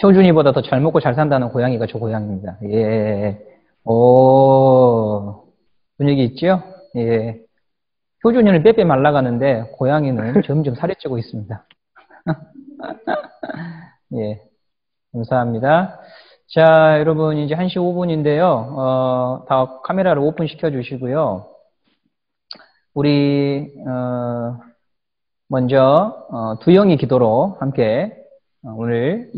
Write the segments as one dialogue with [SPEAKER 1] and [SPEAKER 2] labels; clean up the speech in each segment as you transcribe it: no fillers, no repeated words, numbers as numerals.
[SPEAKER 1] 효준이보다 더 잘 먹고 잘 산다는 고양이가 저 고양이입니다. 예. 오, 분위기 있죠? 예. 효준이는 빼빼 말라가는데 고양이는 점점 살이 찌고 있습니다. 예. 감사합니다. 자, 여러분 이제 1시 5분인데요. 다 카메라를 오픈 시켜 주시고요. 우리 먼저 두영이 기도로 함께 오늘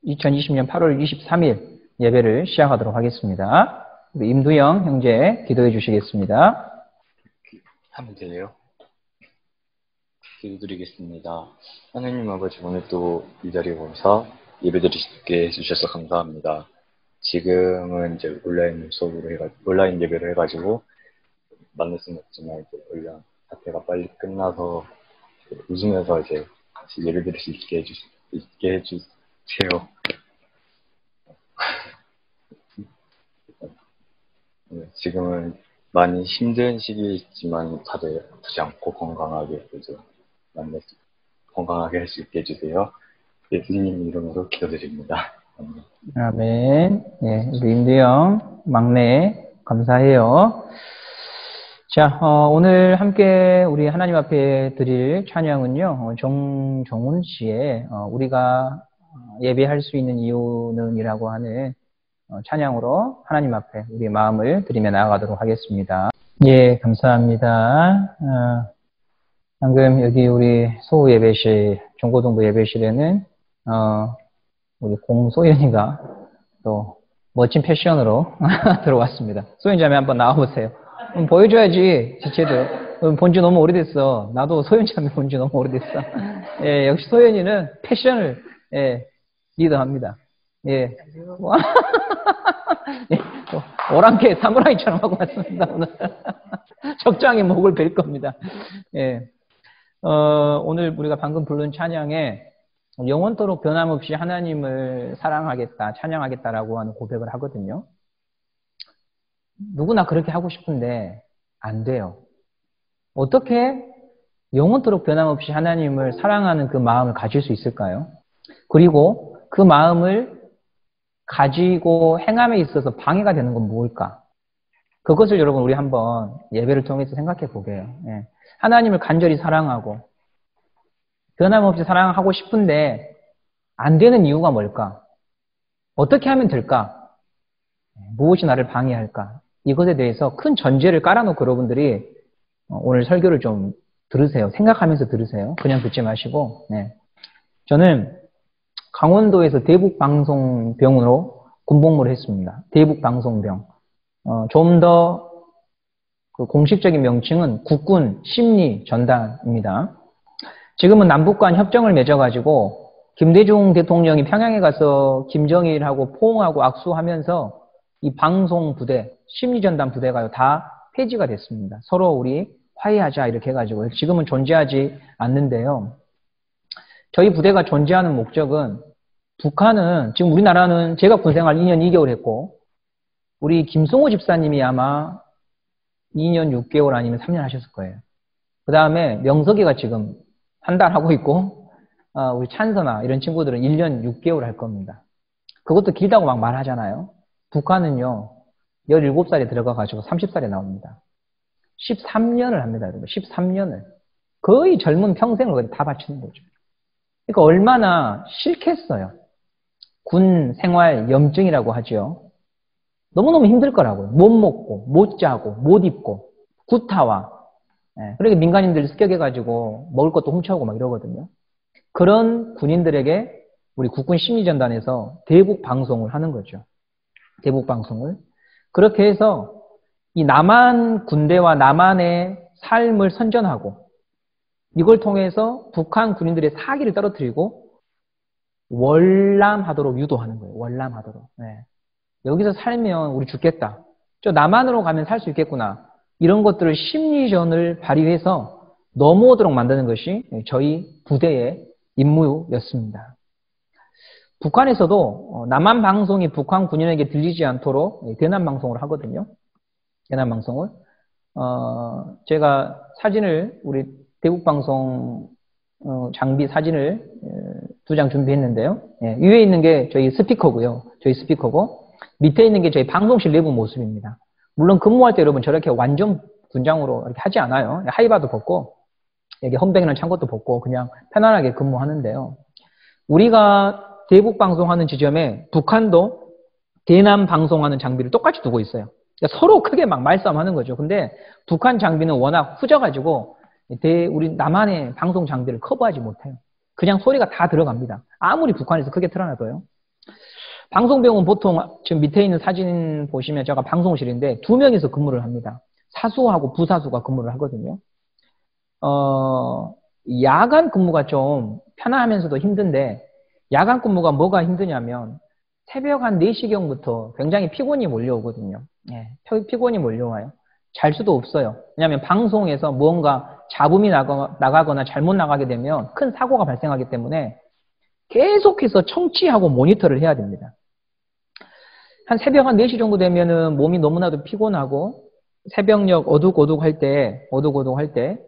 [SPEAKER 1] 2020년 8월 23일 예배를 시작하도록 하겠습니다. 우리 임두영 형제 기도해 주시겠습니다.
[SPEAKER 2] 하면 되네요. 기도드리겠습니다. 하나님 아버지, 오늘 또 이 자리에 오셔서 예배드릴 수 있게 해주셔서 감사합니다. 지금은 이제 온라인 예배를 해가지고 만날 수는 없지만 이제 얼른 사태가 빨리 끝나서 웃으면서 이제 같이 예배드릴 수 있게 해주세요. 지금은 많이 힘든 시기이지만 다들 아프지 않고 건강하게 건강하게 할 수 있게 해주세요. 예수님 이름으로 기도드립니다.
[SPEAKER 1] 아멘. 예, 우리 임두영 막내 감사해요. 자, 오늘 함께 우리 하나님 앞에 드릴 찬양은요, 정종훈 씨의 우리가 예배할 수 있는 이유는 이라고 하는 찬양으로 하나님 앞에 우리의 마음을 드리며 나아가도록 하겠습니다. 예, 감사합니다. 방금 여기 우리 소우 예배실, 중고등부 예배실에는 우리 공소연이가 또 멋진 패션으로 들어왔습니다. 소연자매 한번 나와보세요. 보여줘야지, 지체도. 본지 너무 오래됐어. 나도 소연자매 본지 너무 오래됐어. 예, 역시 소연이는 패션을, 예, 리더합니다. 예. 예, 오랑캐 사무라이처럼 하고 왔습니다, 오늘. 적장에 목을 벨 겁니다. 예. 오늘 우리가 방금 부른 찬양에 영원토록 변함없이 하나님을 사랑하겠다, 찬양하겠다라고 하는 고백을 하거든요. 누구나 그렇게 하고 싶은데 안 돼요. 어떻게 영원토록 변함없이 하나님을 사랑하는 그 마음을 가질 수 있을까요? 그리고 그 마음을 가지고 행함에 있어서 방해가 되는 건 무엇일까? 그것을 여러분 우리 한번 예배를 통해서 생각해 보게요. 예. 하나님을 간절히 사랑하고 변함없이 사랑하고 싶은데 안 되는 이유가 뭘까? 어떻게 하면 될까? 무엇이 나를 방해할까? 이것에 대해서 큰 전제를 깔아놓고 여러분들이 오늘 설교를 좀 들으세요. 생각하면서 들으세요. 그냥 듣지 마시고. 네. 저는 강원도에서 대북방송병으로 군복무를 했습니다. 대북방송병. 좀 더 그 공식적인 명칭은 국군 심리전단입니다. 지금은 남북 간 협정을 맺어가지고 김대중 대통령이 평양에 가서 김정일하고 포옹하고 악수하면서 이 방송부대, 심리전단 부대가 다 폐지가 됐습니다. 서로 우리 화해하자 이렇게 해가지고 지금은 존재하지 않는데요. 저희 부대가 존재하는 목적은 북한은 지금 우리나라는 제가 군생활 2년 2개월 했고 우리 김승호 집사님이 아마 2년 6개월 아니면 3년 하셨을 거예요. 그 다음에 명석이가 지금 한 달 하고 있고 우리 찬서나 이런 친구들은 1년 6개월 할 겁니다. 그것도 길다고 막 말하잖아요. 북한은요 17살에 들어가가지고 30살에 나옵니다. 13년을 합니다. 여러분. 13년을. 거의 젊은 평생을 다 바치는 거죠. 그러니까 얼마나 싫겠어요. 군 생활 염증이라고 하죠. 너무너무 힘들 거라고요. 못 먹고 못 자고 못 입고 구타와 그렇게 민간인들 습격해가지고 먹을 것도 훔쳐오고 막 이러거든요. 그런 군인들에게 우리 국군 심리전단에서 대북 방송을 하는 거죠. 대북 방송을. 그렇게 해서 이 남한 군대와 남한의 삶을 선전하고 이걸 통해서 북한 군인들의 사기를 떨어뜨리고 월남하도록 유도하는 거예요. 월남하도록. 네. 여기서 살면 우리 죽겠다. 저 남한으로 가면 살 수 있겠구나. 이런 것들을 심리전을 발휘해서 넘어오도록 만드는 것이 저희 부대의 임무였습니다. 북한에서도 남한 방송이 북한 군인에게 들리지 않도록 대남 방송을 하거든요. 대남 방송을. 제가 사진을 우리 대북 방송 장비 사진을 2장 준비했는데요. 예, 위에 있는 게 저희 스피커고요. 저희 스피커고 밑에 있는 게 저희 방송실 내부 모습입니다. 물론 근무할 때 여러분 저렇게 완전 군장으로 이렇게 하지 않아요. 하이바도 벗고 여기 험백이나 창고도 벗고 그냥 편안하게 근무하는데요. 우리가 대북 방송하는 지점에 북한도 대남 방송하는 장비를 똑같이 두고 있어요. 그러니까 서로 크게 막 말싸움하는 거죠. 근데 북한 장비는 워낙 후져가지고 우리 남한의 방송 장비를 커버하지 못해요. 그냥 소리가 다 들어갑니다. 아무리 북한에서 크게 틀어놔도요. 방송병은 보통 지금 밑에 있는 사진 보시면 제가 방송실인데 2명이서 근무를 합니다. 사수하고 부사수가 근무를 하거든요. 야간 근무가 좀 편안하면서도 힘든데 야간 근무가 뭐가 힘드냐면 새벽 한 4시경부터 굉장히 피곤이 몰려오거든요. 예, 피곤이 몰려와요. 잘 수도 없어요. 왜냐하면 방송에서 무언가 잡음이 나가거나 잘못 나가게 되면 큰 사고가 발생하기 때문에 계속해서 청취하고 모니터를 해야 됩니다. 한 새벽 한 4시 정도 되면은 몸이 너무나도 피곤하고 새벽녘 어둑어둑할 때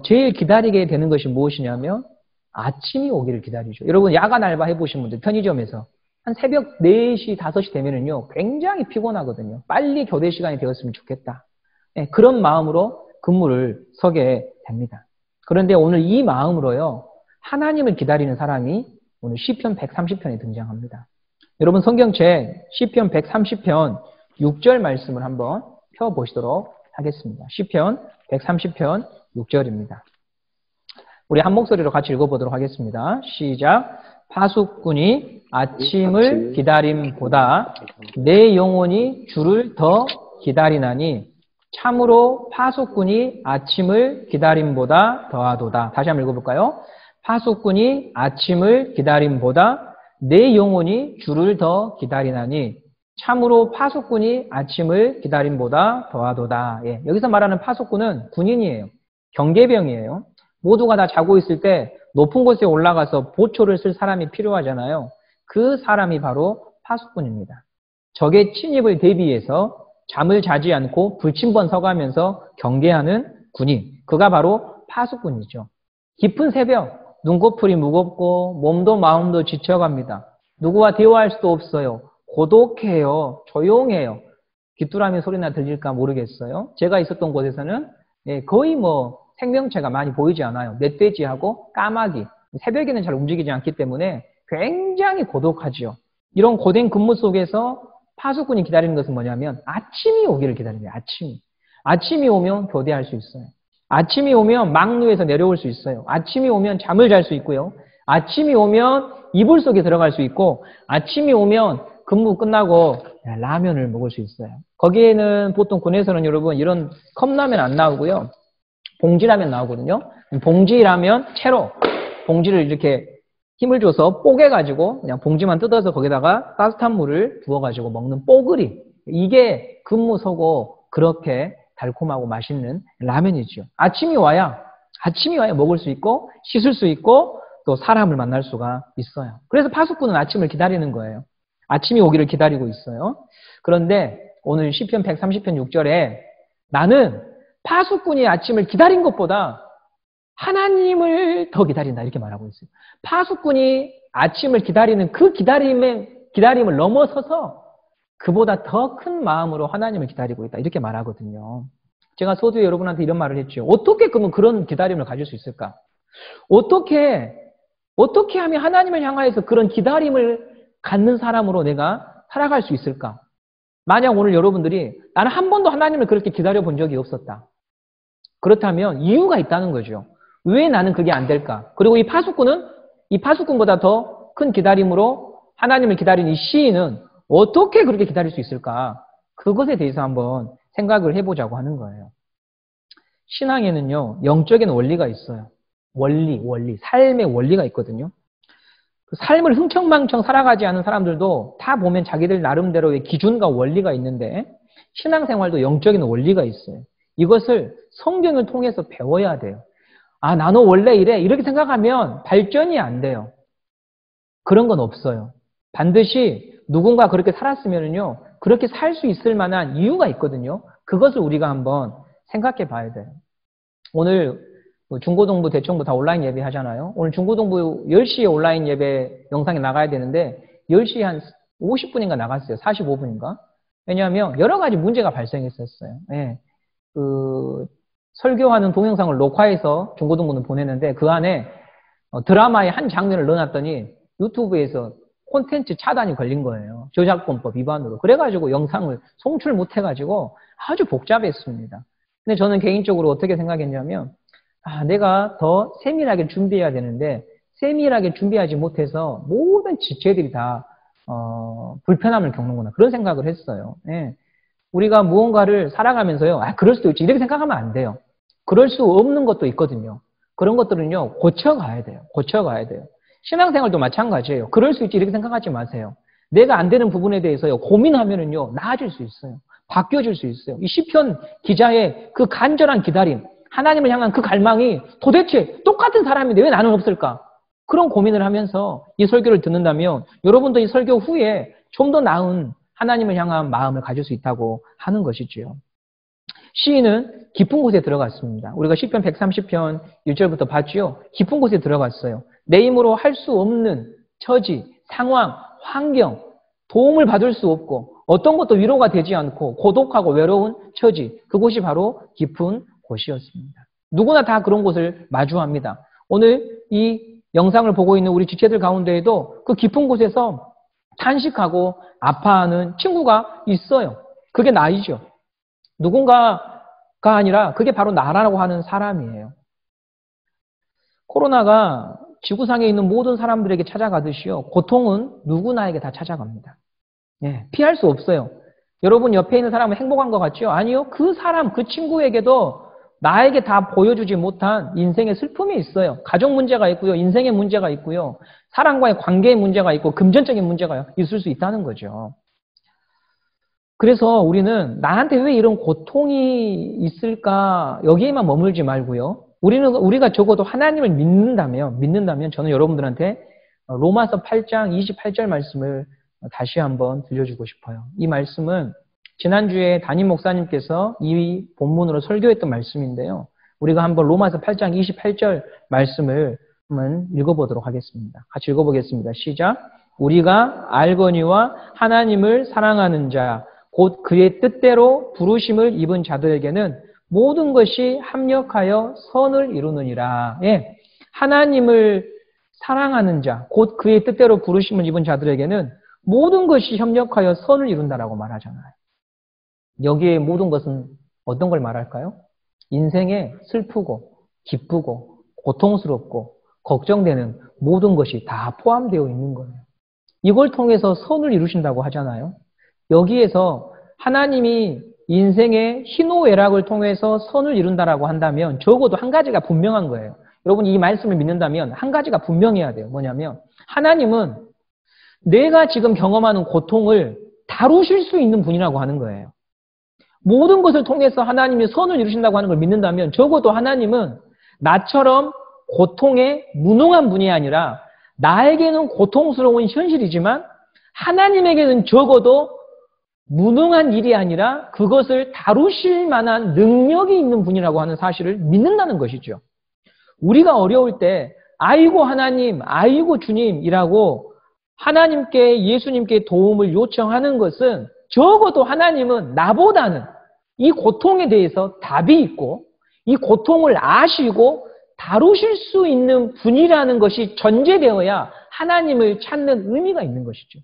[SPEAKER 1] 제일 기다리게 되는 것이 무엇이냐면 아침이 오기를 기다리죠. 여러분 야간 알바 해보신 분들 편의점에서 한 새벽 4시, 5시 되면은요 굉장히 피곤하거든요. 빨리 교대 시간이 되었으면 좋겠다. 네, 그런 마음으로 근무를 서게 됩니다. 그런데 오늘 이 마음으로요 하나님을 기다리는 사람이 오늘 시편 130편에 등장합니다. 여러분 성경책 시편 130편 6절 말씀을 한번 펴보시도록 하겠습니다. 시편 130편 6절입니다. 우리 한 목소리로 같이 읽어보도록 하겠습니다. 시작. 파수꾼이 아침을 기다림보다 내 영혼이 주를 더 기다리나니 참으로 파수꾼이 아침을 기다림보다 더하도다. 다시 한번 읽어볼까요? 파수꾼이 아침을 기다림보다 내 영혼이 주를 더 기다리나니 참으로 파수꾼이 아침을 기다림보다 더하도다. 예, 여기서 말하는 파수꾼은 군인이에요. 경계병이에요. 모두가 다 자고 있을 때 높은 곳에 올라가서 보초를 쓸 사람이 필요하잖아요. 그 사람이 바로 파수꾼입니다. 적의 침입을 대비해서 잠을 자지 않고 불침번 서가면서 경계하는 군인. 그가 바로 파수꾼이죠. 깊은 새벽, 눈꺼풀이 무겁고 몸도 마음도 지쳐갑니다. 누구와 대화할 수도 없어요. 고독해요. 조용해요. 귀뚜라미 소리나 들릴까 모르겠어요. 제가 있었던 곳에서는 거의 생명체가 많이 보이지 않아요. 멧돼지하고 까마귀. 새벽에는 잘 움직이지 않기 때문에 굉장히 고독하죠. 이런 고된 근무 속에서 파수꾼이 기다리는 것은 뭐냐면 아침이 오기를 기다립니다. 아침이 오면 교대할 수 있어요. 아침이 오면 막루에서 내려올 수 있어요. 아침이 오면 잠을 잘 수 있고요. 아침이 오면 이불 속에 들어갈 수 있고 아침이 오면 근무 끝나고 라면을 먹을 수 있어요. 거기에는 보통 군에서는 여러분 이런 컵라면 안 나오고요. 봉지라면 나오거든요. 봉지라면 채로 봉지를 이렇게 힘을 줘서 뽀개가지고 그냥 봉지만 뜯어서 거기다가 따뜻한 물을 부어가지고 먹는 뽀글이. 이게 근무서고 그렇게 달콤하고 맛있는 라면이죠. 아침이 와야 먹을 수 있고 씻을 수 있고 또 사람을 만날 수가 있어요. 그래서 파수꾼은 아침을 기다리는 거예요. 아침이 오기를 기다리고 있어요. 그런데 오늘 시편 130편 6절에 나는 파수꾼이 아침을 기다린 것보다 하나님을 더 기다린다 이렇게 말하고 있어요. 파수꾼이 아침을 기다리는 그 기다림을 넘어서서 그보다 더 큰 마음으로 하나님을 기다리고 있다 이렇게 말하거든요. 제가 서두에 여러분한테 이런 말을 했죠. 어떻게 그러면 그런 기다림을 가질 수 있을까? 어떻게 하면 하나님을 향하여서 그런 기다림을 갖는 사람으로 내가 살아갈 수 있을까? 만약 오늘 여러분들이 나는 한 번도 하나님을 그렇게 기다려 본 적이 없었다. 그렇다면 이유가 있다는 거죠. 왜 나는 그게 안 될까? 그리고 이 파수꾼보다 더 큰 기다림으로 하나님을 기다리는 이 시인은 어떻게 그렇게 기다릴 수 있을까? 그것에 대해서 한번 생각을 해보자고 하는 거예요. 신앙에는요, 영적인 원리가 있어요. 원리. 삶의 원리가 있거든요. 그 삶을 흥청망청 살아가지 않은 사람들도 다 보면 자기들 나름대로의 기준과 원리가 있는데 신앙생활도 영적인 원리가 있어요. 이것을 성경을 통해서 배워야 돼요. 아, 나는 원래 이래. 이렇게 생각하면 발전이 안 돼요. 그런 건 없어요. 반드시 누군가 그렇게 살았으면요, 그렇게 살 수 있을 만한 이유가 있거든요. 그것을 우리가 한번 생각해 봐야 돼요. 오늘 중고등부, 대청부 다 온라인 예배 하잖아요. 오늘 중고등부 10시에 온라인 예배 영상이 나가야 되는데 10시에 한 50분인가 나갔어요. 45분인가? 왜냐하면 여러 가지 문제가 발생했었어요. 예. 설교하는 동영상을 녹화해서 중고등부는 보냈는데 그 안에 드라마의 한 장면을 넣어놨더니 유튜브에서 콘텐츠 차단이 걸린 거예요. 저작권법 위반으로. 그래가지고 영상을 송출 못해가지고 아주 복잡했습니다. 근데 저는 개인적으로 어떻게 생각했냐면 내가 더 세밀하게 준비해야 되는데 세밀하게 준비하지 못해서 모든 지체들이 다 불편함을 겪는구나. 그런 생각을 했어요. 예. 우리가 무언가를 살아가면서요. 그럴 수도 있지. 이렇게 생각하면 안 돼요. 그럴 수 없는 것도 있거든요. 그런 것들은요. 고쳐가야 돼요. 고쳐가야 돼요. 신앙생활도 마찬가지예요. 그럴 수 있지. 이렇게 생각하지 마세요. 내가 안 되는 부분에 대해서요. 고민하면은요. 나아질 수 있어요. 바뀌어질 수 있어요. 이 시편 기자의 그 간절한 기다림, 하나님을 향한 그 갈망이 도대체 똑같은 사람인데 왜 나는 없을까? 그런 고민을 하면서 이 설교를 듣는다면 여러분도 이 설교 후에 좀 더 나은 하나님을 향한 마음을 가질 수 있다고 하는 것이지요. 시인은 깊은 곳에 들어갔습니다. 우리가 시편 130편 1절부터 봤지요. 깊은 곳에 들어갔어요. 내 힘으로 할 수 없는 처지, 상황, 환경, 도움을 받을 수 없고 어떤 것도 위로가 되지 않고 고독하고 외로운 처지, 그곳이 바로 깊은 곳이었습니다. 누구나 다 그런 곳을 마주합니다. 오늘 이 영상을 보고 있는 우리 지체들 가운데에도 그 깊은 곳에서 탄식하고 아파하는 친구가 있어요. 그게 나이죠. 누군가가 아니라 그게 바로 나라고 하는 사람이에요. 코로나가 지구상에 있는 모든 사람들에게 찾아가듯이요. 고통은 누구나에게 다 찾아갑니다. 예, 피할 수 없어요. 여러분 옆에 있는 사람은 행복한 것 같죠? 아니요. 그 사람, 그 친구에게도 나에게 다 보여주지 못한 인생의 슬픔이 있어요. 가족 문제가 있고요. 인생의 문제가 있고요. 사람과의 관계의 문제가 있고 금전적인 문제가 있을 수 있다는 거죠. 그래서 우리는 나한테 왜 이런 고통이 있을까 여기에만 머물지 말고요. 우리가 적어도 하나님을 믿는다면 저는 여러분들한테 로마서 8장 28절 말씀을 다시 한번 들려주고 싶어요. 이 말씀은 지난주에 담임 목사님께서 이 본문으로 설교했던 말씀인데요. 우리가 한번 로마서 8장 28절 말씀을 한번 읽어보도록 하겠습니다. 같이 읽어보겠습니다. 시작. 우리가 알거니와 하나님을 사랑하는 자, 곧 그의 뜻대로 부르심을 입은 자들에게는 모든 것이 합력하여 선을 이루느니라. 예, 하나님을 사랑하는 자, 곧 그의 뜻대로 부르심을 입은 자들에게는 모든 것이 협력하여 선을 이룬다라고 말하잖아요. 여기에 모든 것은 어떤 걸 말할까요? 인생에 슬프고 기쁘고 고통스럽고 걱정되는 모든 것이 다 포함되어 있는 거예요. 이걸 통해서 선을 이루신다고 하잖아요. 여기에서 하나님이 인생의 희노애락을 통해서 선을 이룬다라고 한다면 적어도 한 가지가 분명한 거예요. 여러분 이 말씀을 믿는다면 한 가지가 분명해야 돼요. 뭐냐면 하나님은 내가 지금 경험하는 고통을 다루실 수 있는 분이라고 하는 거예요. 모든 것을 통해서 하나님이 선을 이루신다고 하는 걸 믿는다면 적어도 하나님은 나처럼 고통에 무능한 분이 아니라 나에게는 고통스러운 현실이지만 하나님에게는 적어도 무능한 일이 아니라 그것을 다루실 만한 능력이 있는 분이라고 하는 사실을 믿는다는 것이죠. 우리가 어려울 때 아이고 하나님, 아이고 주님이라고 하나님께 예수님께 도움을 요청하는 것은 적어도 하나님은 나보다는 이 고통에 대해서 답이 있고 이 고통을 아시고 다루실 수 있는 분이라는 것이 전제되어야 하나님을 찾는 의미가 있는 것이죠.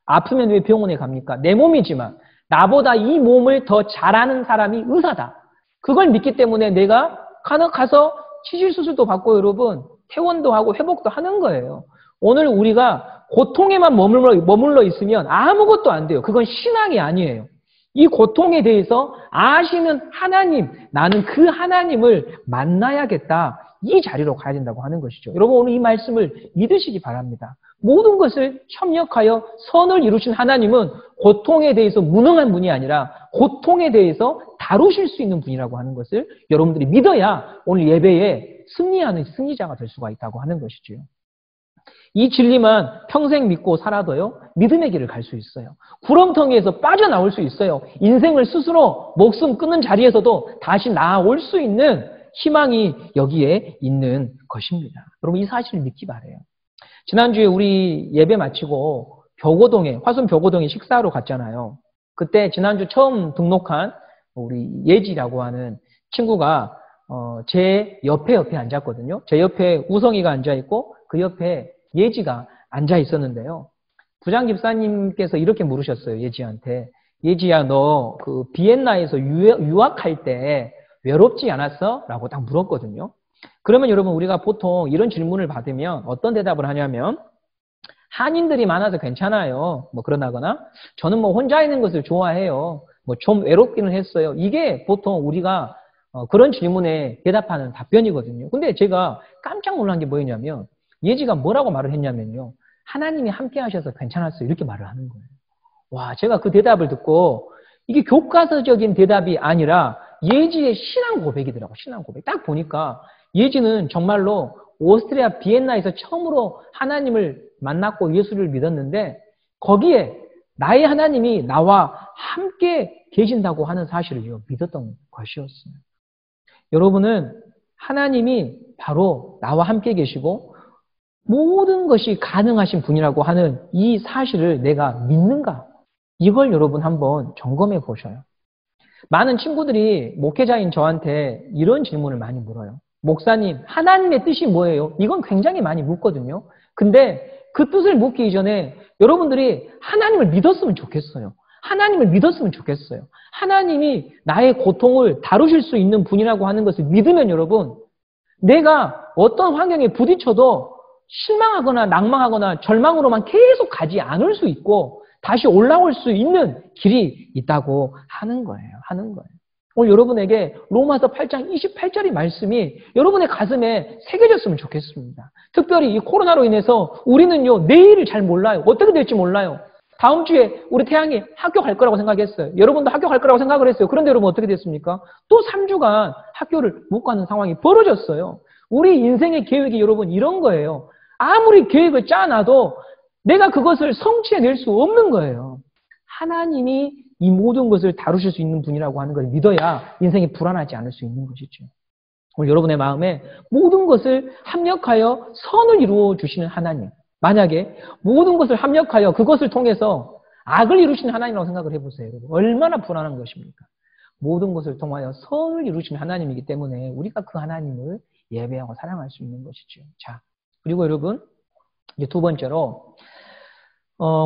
[SPEAKER 1] 아프면 왜 병원에 갑니까? 내 몸이지만 나보다 이 몸을 더 잘 아는 사람이 의사다. 그걸 믿기 때문에 내가 가서 치질수술도 받고 여러분 퇴원도 하고 회복도 하는 거예요. 오늘 우리가 고통에만 머물러 있으면 아무것도 안 돼요. 그건 신앙이 아니에요. 이 고통에 대해서 아시는 하나님, 나는 그 하나님을 만나야겠다. 이 자리로 가야 된다고 하는 것이죠. 여러분 오늘 이 말씀을 믿으시기 바랍니다. 모든 것을 협력하여 선을 이루신 하나님은 고통에 대해서 무능한 분이 아니라 고통에 대해서 다루실 수 있는 분이라고 하는 것을 여러분들이 믿어야 오늘 예배에 승리하는 승리자가 될 수가 있다고 하는 것이죠. 이 진리만 평생 믿고 살아도요, 믿음의 길을 갈 수 있어요. 구렁텅이에서 빠져나올 수 있어요. 인생을 스스로 목숨 끊는 자리에서도 다시 나아올 수 있는 희망이 여기에 있는 것입니다. 여러분 이 사실을 믿기 바라요. 지난주에 우리 예배 마치고 벽오동에 화순 벽오동에 식사하러 갔잖아요. 그때 지난주 처음 등록한 우리 예지라고 하는 친구가 제 옆에 앉았거든요. 제 옆에 우성이가 앉아있고 그 옆에 예지가 앉아있었는데요. 부장 집사님께서 이렇게 물으셨어요. 예지한테. 예지야 너 그 비엔나에서 유학할 때 외롭지 않았어? 라고 딱 물었거든요. 그러면 여러분 우리가 보통 이런 질문을 받으면 어떤 대답을 하냐면 한인들이 많아서 괜찮아요. 뭐 그러나거나 저는 뭐 혼자 있는 것을 좋아해요. 뭐 좀 외롭기는 했어요. 이게 보통 우리가 그런 질문에 대답하는 답변이거든요. 근데 제가 깜짝 놀란 게 뭐였냐면 예지가 뭐라고 말을 했냐면요. 하나님이 함께 하셔서 괜찮았어요. 이렇게 말을 하는 거예요. 와, 제가 그 대답을 듣고 이게 교과서적인 대답이 아니라 예지의 신앙 고백이더라고요. 신앙 고백. 딱 보니까 예지는 정말로 오스트리아 비엔나에서 처음으로 하나님을 만났고 예수를 믿었는데 거기에 나의 하나님이 나와 함께 계신다고 하는 사실을 믿었던 것이었어요. 여러분은 하나님이 바로 나와 함께 계시고 모든 것이 가능하신 분이라고 하는 이 사실을 내가 믿는가? 이걸 여러분 한번 점검해 보셔요. 많은 친구들이 목회자인 저한테 이런 질문을 많이 물어요. 목사님, 하나님의 뜻이 뭐예요? 이건 굉장히 많이 묻거든요. 근데 그 뜻을 묻기 이전에 여러분들이 하나님을 믿었으면 좋겠어요. 하나님을 믿었으면 좋겠어요. 하나님이 나의 고통을 다루실 수 있는 분이라고 하는 것을 믿으면 여러분, 내가 어떤 환경에 부딪혀도 실망하거나 낭망하거나 절망으로만 계속 가지 않을 수 있고 다시 올라올 수 있는 길이 있다고 하는 거예요. 오늘 여러분에게 로마서 8장 28절의 말씀이 여러분의 가슴에 새겨졌으면 좋겠습니다. 특별히 이 코로나로 인해서 우리는요, 내일을 잘 몰라요. 어떻게 될지 몰라요. 다음 주에 우리 태양이 학교 갈 거라고 생각했어요. 여러분도 학교 갈 거라고 생각을 했어요. 그런데 여러분 어떻게 됐습니까? 또 3주간 학교를 못 가는 상황이 벌어졌어요. 우리 인생의 계획이 여러분 이런 거예요. 아무리 계획을 짜놔도 내가 그것을 성취해낼 수 없는 거예요. 하나님이 이 모든 것을 다루실 수 있는 분이라고 하는 걸 믿어야 인생이 불안하지 않을 수 있는 것이죠. 오늘 여러분의 마음에 모든 것을 합력하여 선을 이루어 주시는 하나님. 만약에 모든 것을 합력하여 그것을 통해서 악을 이루시는 하나님이라고 생각을 해보세요. 얼마나 불안한 것입니까? 모든 것을 통하여 선을 이루시는 하나님이기 때문에 우리가 그 하나님을 예배하고 사랑할 수 있는 것이죠. 자, 그리고 여러분, 이제 두 번째로,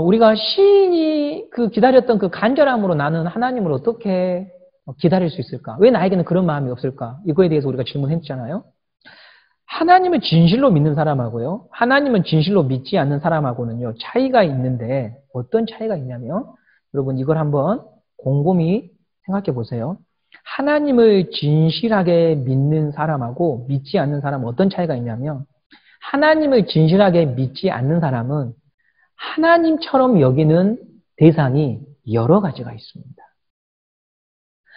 [SPEAKER 1] 우리가 시인이 기다렸던 그 간절함으로 나는 하나님을 어떻게 기다릴 수 있을까? 왜 나에게는 그런 마음이 없을까? 이거에 대해서 우리가 질문했잖아요. 하나님을 진실로 믿는 사람하고요. 하나님은 진실로 믿지 않는 사람하고는요. 차이가 있는데 어떤 차이가 있냐면 여러분 이걸 한번 곰곰이 생각해 보세요. 하나님을 진실하게 믿는 사람하고 믿지 않는 사람은 어떤 차이가 있냐면 하나님을 진실하게 믿지 않는 사람은 하나님처럼 여기는 대상이 여러 가지가 있습니다.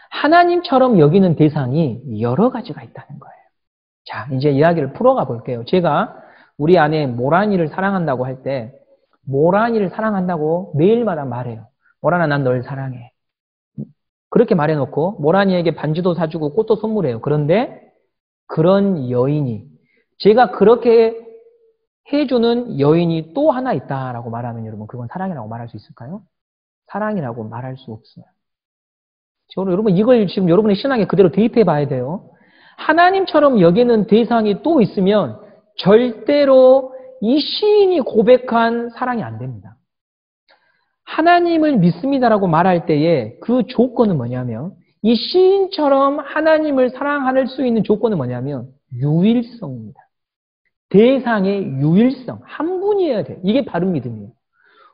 [SPEAKER 1] 하나님처럼 여기는 대상이 여러 가지가 있다는 거예요. 자, 이제 이야기를 풀어가 볼게요. 제가 우리 아내 모란이를 사랑한다고 할 때 모란이를 사랑한다고 매일마다 말해요. 모란아, 난 널 사랑해. 그렇게 말해놓고 모란이에게 반지도 사주고 꽃도 선물해요. 그런데 그런 여인이 제가 그렇게 해주는 여인이 또 하나 있다라고 말하면 여러분 그건 사랑이라고 말할 수 있을까요? 사랑이라고 말할 수 없어요. 여러분 이걸 지금 여러분의 신앙에 그대로 대입해 봐야 돼요. 하나님처럼 여기는 대상이 또 있으면 절대로 이 시인이 고백한 사랑이 안 됩니다. 하나님을 믿습니다라고 말할 때에 그 조건은 뭐냐면 이 시인처럼 하나님을 사랑할 수 있는 조건은 뭐냐면 유일성입니다. 대상의 유일성, 한 분이어야 돼요. 이게 바른 믿음이에요.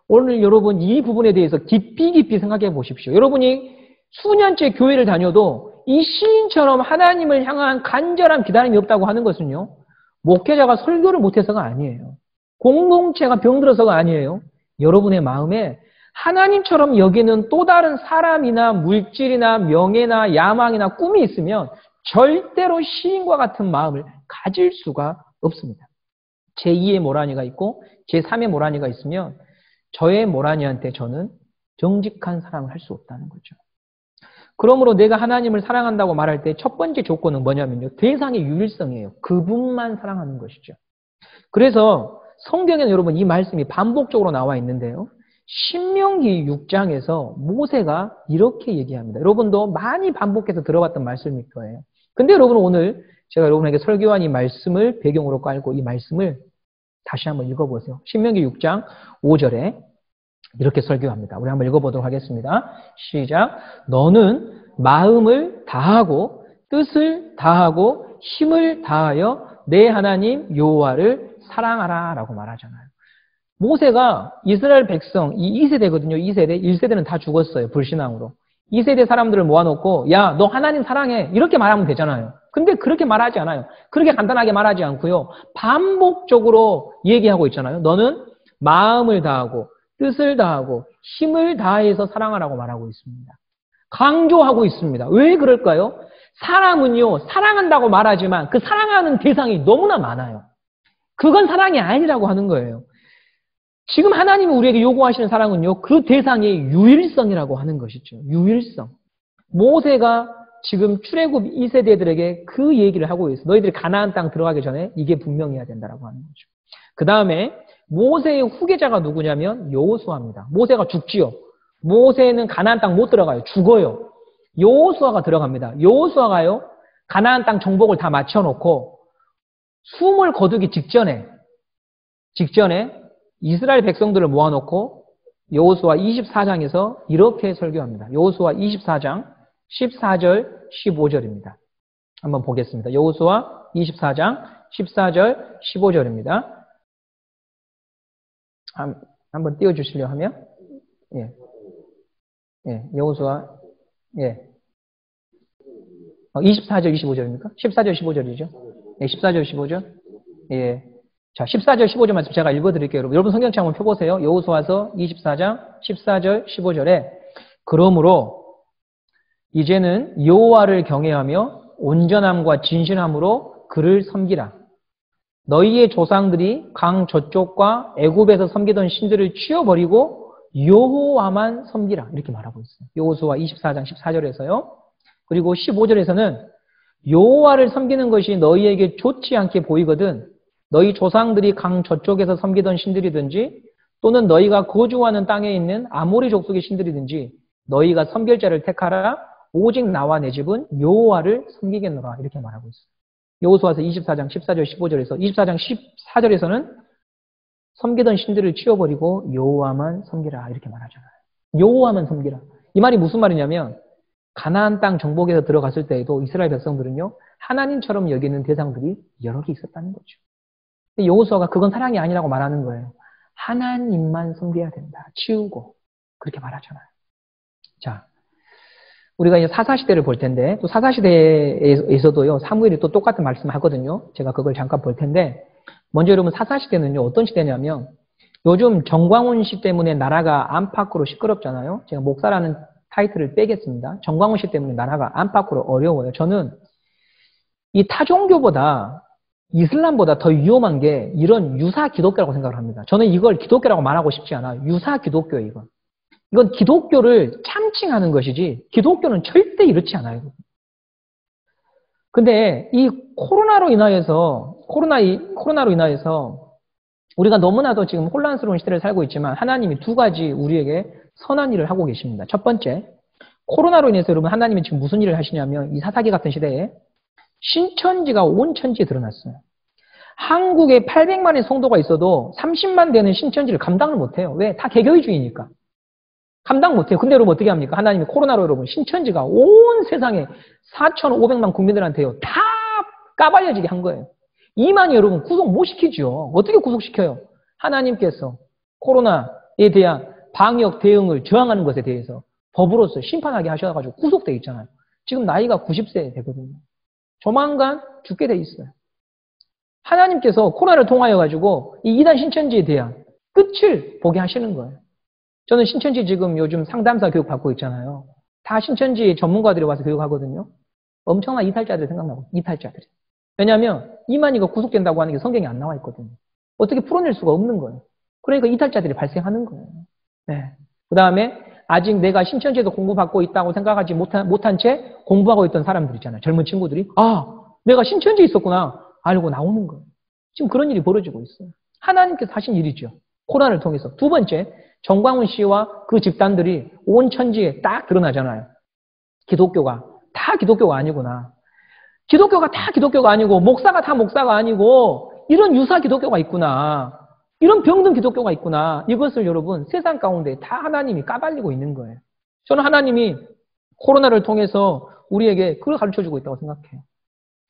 [SPEAKER 1] 오늘 여러분 이 부분에 대해서 깊이 생각해 보십시오. 여러분이 수년째 교회를 다녀도 이 시인처럼 하나님을 향한 간절한 기다림이 없다고 하는 것은요. 목회자가 설교를 못해서가 아니에요. 공동체가 병들어서가 아니에요. 여러분의 마음에 하나님처럼 여기는 또 다른 사람이나 물질이나 명예나 야망이나 꿈이 있으면 절대로 시인과 같은 마음을 가질 수가 없습니다. 제2의 모라니가 있고 제3의 모라니가 있으면 저의 모라니한테 저는 정직한 사랑을 할 수 없다는 거죠. 그러므로 내가 하나님을 사랑한다고 말할 때 첫 번째 조건은 뭐냐면요. 대상의 유일성이에요. 그분만 사랑하는 것이죠. 그래서 성경에는 여러분 이 말씀이 반복적으로 나와 있는데요. 신명기 6장에서 모세가 이렇게 얘기합니다. 여러분도 많이 반복해서 들어봤던 말씀일 거예요. 근데 여러분 오늘 제가 여러분에게 설교한 이 말씀을 배경으로 깔고 이 말씀을 다시 한번 읽어보세요. 신명기 6장 5절에 이렇게 설교합니다. 우리 한번 읽어보도록 하겠습니다. 시작. 너는 마음을 다하고 뜻을 다하고 힘을 다하여 내 하나님 여호와를 사랑하라 라고 말하잖아요. 모세가 이스라엘 백성, 이 2세대거든요. 2세대. 1세대는 다 죽었어요. 불신앙으로. 2세대 사람들을 모아놓고 야, 너 하나님 사랑해. 이렇게 말하면 되잖아요. 근데 그렇게 말하지 않아요. 그렇게 간단하게 말하지 않고요. 반복적으로 얘기하고 있잖아요. 너는 마음을 다하고 뜻을 다하고 힘을 다해서 사랑하라고 말하고 있습니다. 강조하고 있습니다. 왜 그럴까요? 사람은요, 사랑한다고 말하지만 그 사랑하는 대상이 너무나 많아요. 그건 사랑이 아니라고 하는 거예요. 지금 하나님이 우리에게 요구하시는 사랑은요, 그 대상의 유일성이라고 하는 것이죠. 유일성. 모세가 지금 출애굽 2세대들에게 그 얘기를 하고 있어요. 너희들이 가나안 땅 들어가기 전에 이게 분명해야 된다라고 하는 거죠. 그 다음에 모세의 후계자가 누구냐면 여호수아입니다. 모세가 죽지요. 모세는 가나안 땅 못 들어가요. 죽어요. 여호수아가 들어갑니다. 여호수아가요, 가나안 땅 정복을 다 마쳐놓고 숨을 거두기 직전에 이스라엘 백성들을 모아놓고 여호수아 24장에서 이렇게 설교합니다. 여호수아 24장 14절 15절입니다. 한번 보겠습니다. 여호수아 24장 14절 15절입니다. 한번 띄워주시려 하면 여호수아 24절 25절입니까? 14절 15절이죠. 14절 15절. 자, 14절 15절 말씀 제가 읽어드릴게요. 여러분 성경책 한번 펴보세요. 여호수아서 24장 14절 15절에 그러므로 이제는 여호와를 경외하며 온전함과 진실함으로 그를 섬기라. 너희의 조상들이 강 저쪽과 애굽에서 섬기던 신들을 치워버리고 여호와만 섬기라. 이렇게 말하고 있어요. 여호수아 24장 14절에서요. 그리고 15절에서는 여호와를 섬기는 것이 너희에게 좋지 않게 보이거든 너희 조상들이 강 저쪽에서 섬기던 신들이든지 또는 너희가 거주하는 땅에 있는 아모리 족속의 신들이든지 너희가 섬길 자를 택하라. 오직 나와 내 집은 여호와를 섬기겠노라. 이렇게 말하고 있어요. 여호수아서 24장 14절 15절에서 24장 14절에서는 섬기던 신들을 치워버리고 여호와만 섬기라. 이렇게 말하잖아요. 여호와만 섬기라. 이 말이 무슨 말이냐면 가나안 땅 정복에서 들어갔을 때에도 이스라엘 백성들은요. 하나님처럼 여기는 대상들이 여러 개 있었다는 거죠. 여호수아가 그건 사랑이 아니라고 말하는 거예요. 하나님만 섬겨야 된다. 치우고. 그렇게 말하잖아요. 자, 우리가 이제 사사시대를 볼 텐데, 또 사사시대에서도요, 사무엘이 또 똑같은 말씀을 하거든요. 제가 그걸 잠깐 볼 텐데, 먼저 여러분 사사시대는요, 어떤 시대냐면, 요즘 정광훈 씨 때문에 나라가 안팎으로 시끄럽잖아요. 제가 목사라는 타이틀을 빼겠습니다. 정광훈 씨 때문에 나라가 안팎으로 어려워요. 저는 이 타종교보다 이슬람보다 더 위험한 게 이런 유사 기독교라고 생각을 합니다. 저는 이걸 기독교라고 말하고 싶지 않아요. 유사 기독교예요, 이건. 이건 기독교를 참칭하는 것이지 기독교는 절대 이렇지 않아요. 근데 이 코로나로 인하여서 우리가 너무나도 지금 혼란스러운 시대를 살고 있지만 하나님이 두 가지 우리에게 선한 일을 하고 계십니다. 첫 번째, 코로나로 인해서 여러분 하나님이 지금 무슨 일을 하시냐면 이 사사기 같은 시대에 신천지가 온 천지에 드러났어요. 한국에 800만의 성도가 있어도 30만 되는 신천지를 감당을 못해요. 왜? 다 개교회주의니까. 감당 못해요. 근데 여러분 어떻게 합니까? 하나님이 코로나로 여러분 신천지가 온 세상에 4,500만 국민들한테요. 다 까발려지게 한 거예요. 이만희 여러분 구속 못 시키죠. 어떻게 구속시켜요? 하나님께서 코로나에 대한 방역 대응을 저항하는 것에 대해서 법으로서 심판하게 하셔가지고 구속돼 있잖아요. 지금 나이가 90세 되거든요. 조만간 죽게 돼 있어요. 하나님께서 코로나를 통하여 가지고 이 이단 신천지에 대한 끝을 보게 하시는 거예요. 저는 신천지 지금 요즘 상담사 교육 받고 있잖아요. 다 신천지 전문가들이 와서 교육하거든요. 엄청난 이탈자들이 생각나고, 이탈자들이. 왜냐하면 이만희가 구속된다고 하는 게 성경에 안 나와 있거든요. 어떻게 풀어낼 수가 없는 거예요. 그러니까 이탈자들이 발생하는 거예요. 네. 그 다음에 아직 내가 신천지에서 공부받고 있다고 생각하지 못한 채 공부하고 있던 사람들 있잖아요. 젊은 친구들이. 아, 내가 신천지에 있었구나. 알고 나오는 거예요. 지금 그런 일이 벌어지고 있어요. 하나님께서 하신 일이죠. 코로나를 통해서. 두 번째, 정광훈 씨와 그 집단들이 온 천지에 딱 드러나잖아요. 기독교가 다 기독교가 아니구나. 기독교가 다 기독교가 아니고 목사가 다 목사가 아니고 이런 유사 기독교가 있구나. 이런 병든 기독교가 있구나. 이것을 여러분 세상 가운데 다 하나님이 까발리고 있는 거예요. 저는 하나님이 코로나를 통해서 우리에게 그걸 가르쳐주고 있다고 생각해요.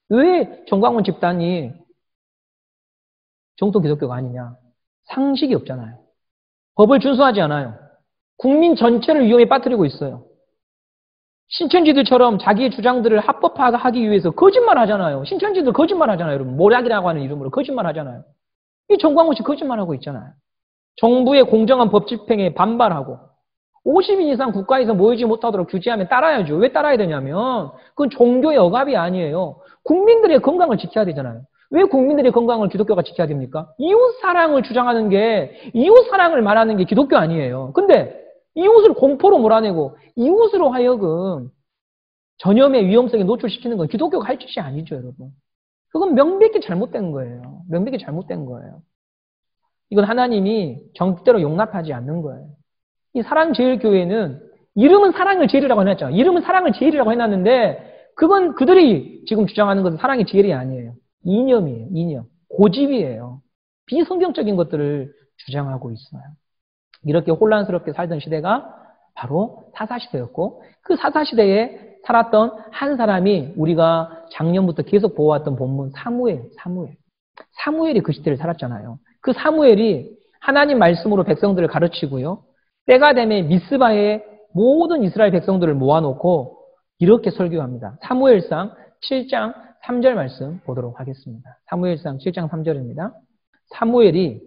[SPEAKER 1] 왜 정광훈 집단이 정통 기독교가 아니냐. 상식이 없잖아요. 법을 준수하지 않아요. 국민 전체를 위험에 빠뜨리고 있어요. 신천지들처럼 자기의 주장들을 합법화하기 위해서 거짓말 하잖아요. 신천지들 거짓말 하잖아요. 여러분. 모략이라고 하는 이름으로 거짓말 하잖아요. 이 정광훈 씨 거짓말하고 있잖아요. 정부의 공정한 법 집행에 반발하고 50인 이상 국가에서 모이지 못하도록 규제하면 따라야죠. 왜 따라야 되냐면 그건 종교의 억압이 아니에요. 국민들의 건강을 지켜야 되잖아요. 왜 국민들의 건강을 기독교가 지켜야 됩니까? 이웃 사랑을 주장하는 게 이웃 사랑을 말하는 게 기독교 아니에요. 근데 이웃을 공포로 몰아내고 이웃으로 하여금 전염의 위험성에 노출시키는 건 기독교가 할 짓이 아니죠, 여러분. 그건 명백히 잘못된 거예요. 명백히 잘못된 거예요. 이건 하나님이 정대로 용납하지 않는 거예요. 이 사랑제일교회는 이름은 사랑을 제일이라고 해놨잖아요. 이름은 사랑을 제일이라고 해놨는데 그건 그들이 지금 주장하는 것은 사랑이 제일이 아니에요. 이념이에요. 이념. 고집이에요. 비성경적인 것들을 주장하고 있어요. 이렇게 혼란스럽게 살던 시대가 바로 사사시대였고 그 사사시대에 살았던 한 사람이 우리가 작년부터 계속 보아왔던 본문 사무엘이 그 시대를 살았잖아요. 그 사무엘이 하나님 말씀으로 백성들을 가르치고요. 때가 되면 미스바에 모든 이스라엘 백성들을 모아놓고 이렇게 설교합니다. 사무엘상 7장 3절 말씀 보도록 하겠습니다. 사무엘상 7장 3절입니다. 사무엘이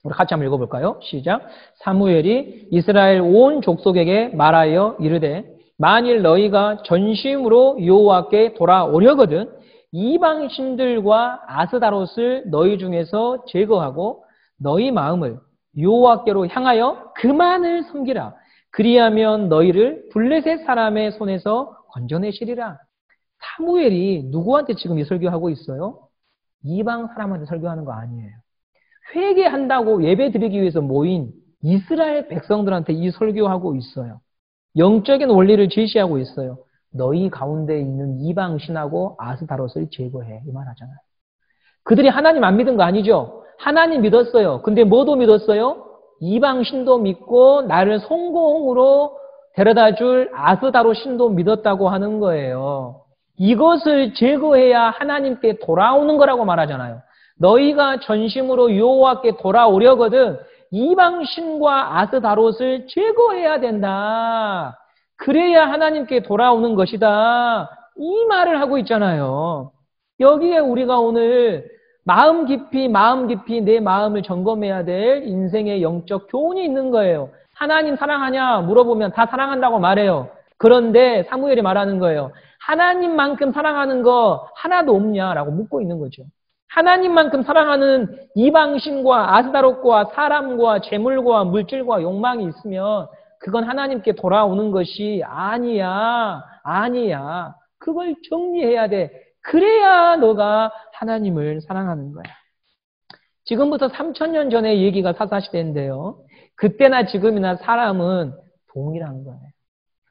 [SPEAKER 1] 우리 같이 한번 읽어볼까요? 시작. 사무엘이 이스라엘 온 족속에게 말하여 이르되 만일 너희가 전심으로 여호와께 돌아오려거든 이방 신들과 아스다롯을 너희 중에서 제거하고 너희 마음을 여호와께로 향하여 그만을 섬기라. 그리하면 너희를 블레셋 사람의 손에서 건져내시리라. 사무엘이 누구한테 지금 이 설교하고 있어요? 이방 사람한테 설교하는 거 아니에요. 회개한다고 예배 드리기 위해서 모인 이스라엘 백성들한테 이 설교하고 있어요. 영적인 원리를 제시하고 있어요. 너희 가운데 있는 이방 신하고 아스다롯을 제거해. 이 말 하잖아요. 그들이 하나님 안 믿은 거 아니죠? 하나님 믿었어요. 근데 뭐도 믿었어요? 이방 신도 믿고 나를 성공으로 데려다 줄 아스다롯 신도 믿었다고 하는 거예요. 이것을 제거해야 하나님께 돌아오는 거라고 말하잖아요. 너희가 전심으로 여호와께 돌아오려거든 이방 신과 아스다롯을 제거해야 된다. 그래야 하나님께 돌아오는 것이다. 이 말을 하고 있잖아요. 여기에 우리가 오늘 마음 깊이 내 마음을 점검해야 될 인생의 영적 교훈이 있는 거예요. 하나님 사랑하냐 물어보면 다 사랑한다고 말해요. 그런데 사무엘이 말하는 거예요. 하나님만큼 사랑하는 거 하나도 없냐라고 묻고 있는 거죠. 하나님만큼 사랑하는 이방신과 아스다롯과 사람과 재물과 물질과 욕망이 있으면 그건 하나님께 돌아오는 것이 아니야. 그걸 정리해야 돼. 그래야 너가 하나님을 사랑하는 거야. 지금부터 3000년 전의 얘기가 사사시대인데요. 그때나 지금이나 사람은 동일한 거예요.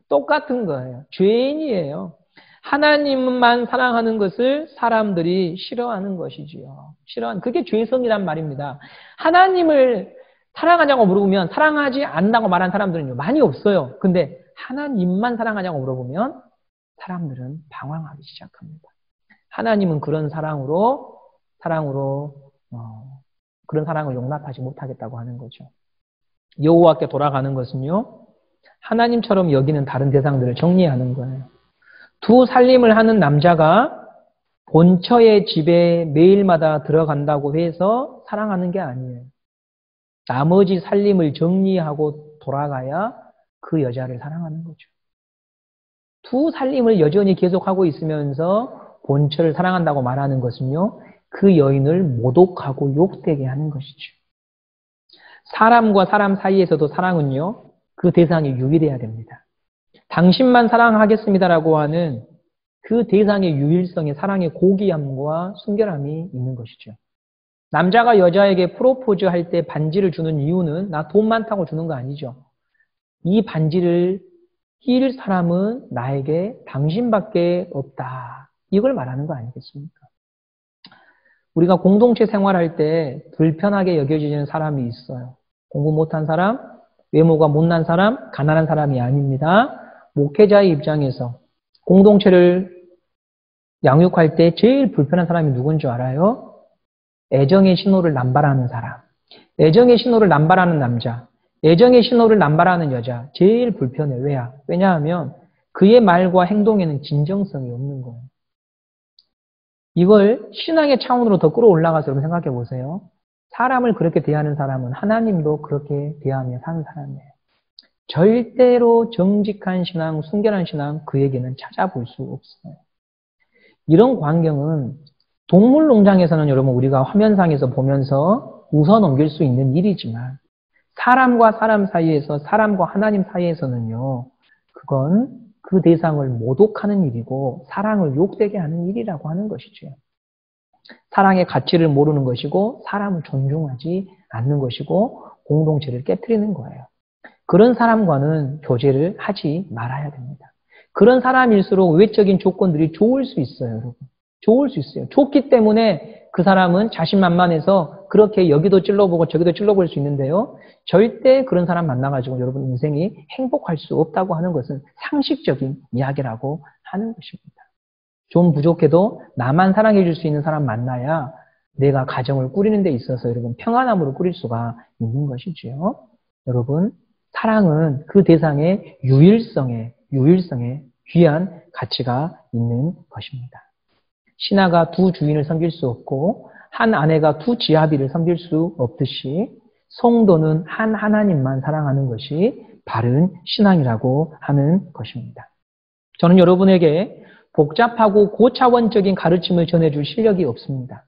[SPEAKER 1] 똑같은 거예요. 죄인이에요. 하나님만 사랑하는 것을 사람들이 싫어하는 것이지요. 그게 죄성이란 말입니다. 하나님을 사랑하냐고 물어보면 사랑하지 않는다고 말하는 사람들은 많이 없어요. 근데 하나님만 사랑하냐고 물어보면 사람들은 방황하기 시작합니다. 하나님은 그런 사랑으로 그런 사랑을 용납하지 못하겠다고 하는 거죠. 여호와께 돌아가는 것은요. 하나님처럼 여기는 다른 대상들을 정리하는 거예요. 두 살림을 하는 남자가 본처의 집에 매일마다 들어간다고 해서 사랑하는 게 아니에요. 나머지 살림을 정리하고 돌아가야 그 여자를 사랑하는 거죠. 두 살림을 여전히 계속하고 있으면서 본처를 사랑한다고 말하는 것은요. 그 여인을 모독하고 욕되게 하는 것이죠. 사람과 사람 사이에서도 사랑은요. 그 그 대상이 유일해야 됩니다. 당신만 사랑하겠습니다라고 하는 그 대상의 유일성에 사랑의 고귀함과 순결함이 있는 것이죠. 남자가 여자에게 프로포즈 할 때 반지를 주는 이유는 나 돈 많다고 주는 거 아니죠. 이 반지를 낄 사람은 나에게 당신밖에 없다. 이걸 말하는 거 아니겠습니까? 우리가 공동체 생활할 때 불편하게 여겨지는 사람이 있어요. 공부 못한 사람, 외모가 못난 사람, 가난한 사람이 아닙니다. 목회자의 입장에서 공동체를 양육할 때 제일 불편한 사람이 누군지 알아요? 애정의 신호를 남발하는 사람, 애정의 신호를 남발하는 남자, 애정의 신호를 남발하는 여자, 제일 불편해. 왜야? 왜냐하면 그의 말과 행동에는 진정성이 없는 거예요. 이걸 신앙의 차원으로 더 끌어올라가서 여러분 생각해 보세요. 사람을 그렇게 대하는 사람은 하나님도 그렇게 대하며 사는 사람이에요. 절대로 정직한 신앙, 순결한 신앙 그에게는 찾아볼 수 없어요. 이런 광경은 동물농장에서는 여러분 우리가 화면상에서 보면서 웃어 넘길 수 있는 일이지만 사람과 사람 사이에서 사람과 하나님 사이에서는요. 그건 그 대상을 모독하는 일이고 사랑을 욕되게 하는 일이라고 하는 것이죠. 사랑의 가치를 모르는 것이고 사람을 존중하지 않는 것이고 공동체를 깨트리는 거예요. 그런 사람과는 교제를 하지 말아야 됩니다. 그런 사람일수록 외적인 조건들이 좋을 수 있어요, 여러분. 좋을 수 있어요. 좋기 때문에 그 사람은 자신만만해서 그렇게 여기도 찔러보고 저기도 찔러볼 수 있는데요. 절대 그런 사람 만나가지고 여러분 인생이 행복할 수 없다고 하는 것은 상식적인 이야기라고 하는 것입니다. 좀 부족해도 나만 사랑해 줄 수 있는 사람 만나야 내가 가정을 꾸리는 데 있어서 여러분 평안함으로 꾸릴 수가 있는 것이지요. 여러분 사랑은 그 대상의 유일성에 귀한 가치가 있는 것입니다. 신하가 두 주인을 섬길 수 없고 한 아내가 두 지아비를 섬길 수 없듯이 성도는 한 하나님만 사랑하는 것이 바른 신앙이라고 하는 것입니다. 저는 여러분에게 복잡하고 고차원적인 가르침을 전해줄 실력이 없습니다.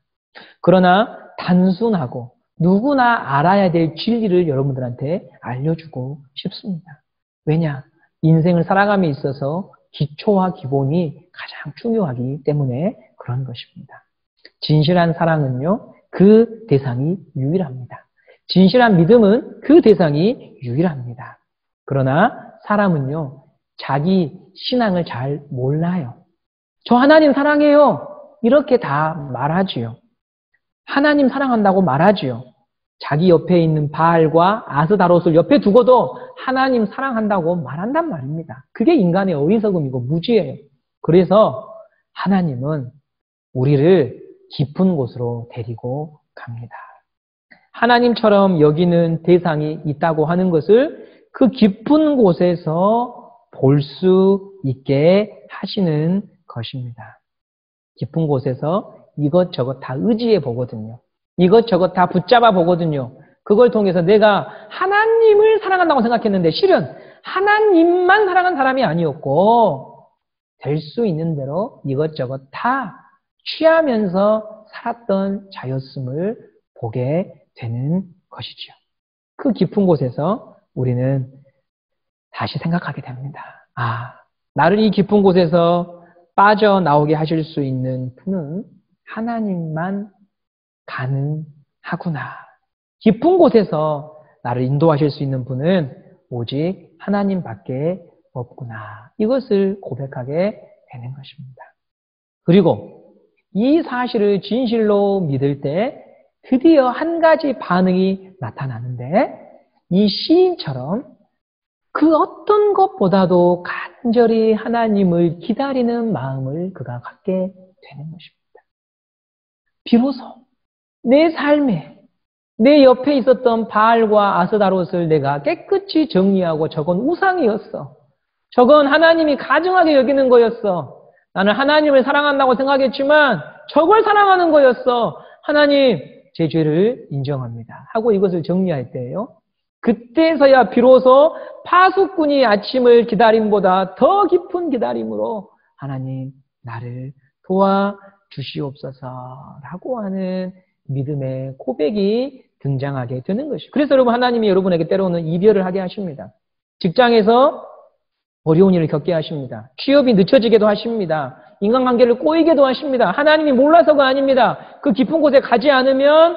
[SPEAKER 1] 그러나 단순하고 누구나 알아야 될 진리를 여러분들한테 알려주고 싶습니다. 왜냐? 인생을 살아감에 있어서 기초와 기본이 가장 중요하기 때문에 그런 것입니다. 진실한 사랑은요, 그 대상이 유일합니다. 진실한 믿음은 그 대상이 유일합니다. 그러나 사람은요, 자기 신앙을 잘 몰라요. 저 하나님 사랑해요. 이렇게 다 말하지요. 하나님 사랑한다고 말하지요. 자기 옆에 있는 바알과 아스다롯을 옆에 두고도 하나님 사랑한다고 말한단 말입니다. 그게 인간의 어리석음이고 무지예요. 그래서 하나님은 우리를 깊은 곳으로 데리고 갑니다. 하나님처럼 여기는 대상이 있다고 하는 것을 그 깊은 곳에서 볼 수 있게 하시는 것입니다. 깊은 곳에서 이것저것 다 의지해 보거든요. 이것저것 다 붙잡아 보거든요. 그걸 통해서 내가 하나님을 사랑한다고 생각했는데 실은 하나님만 사랑한 사람이 아니었고 될 수 있는 대로 이것저것 다 취하면서 살았던 자였음을 보게 되는 것이죠. 그 깊은 곳에서 우리는 다시 생각하게 됩니다. 아, 나를 이 깊은 곳에서 빠져나오게 하실 수 있는 분은 하나님만 가능하구나. 깊은 곳에서 나를 인도하실 수 있는 분은 오직 하나님밖에 없구나. 이것을 고백하게 되는 것입니다. 그리고 이 사실을 진실로 믿을 때 드디어 한 가지 반응이 나타나는데 이 시인처럼 그 어떤 것보다도 간절히 하나님을 기다리는 마음을 그가 갖게 되는 것입니다. 비로소 내 삶에 내 옆에 있었던 바알과 아스다롯을 내가 깨끗이 정리하고 저건 우상이었어. 저건 하나님이 가증하게 여기는 거였어. 나는 하나님을 사랑한다고 생각했지만 저걸 사랑하는 거였어. 하나님, 제 죄를 인정합니다. 하고 이것을 정리할 때예요. 그때서야 비로소 파수꾼이 아침을 기다림보다 더 깊은 기다림으로 하나님, 나를 도와주시옵소서라고 하는 믿음의 고백이 등장하게 되는 것이죠. 그래서 여러분 하나님이 여러분에게 때로는 이별을 하게 하십니다. 직장에서 어려운 일을 겪게 하십니다. 취업이 늦춰지게도 하십니다. 인간관계를 꼬이게도 하십니다. 하나님이 몰라서가 아닙니다. 그 깊은 곳에 가지 않으면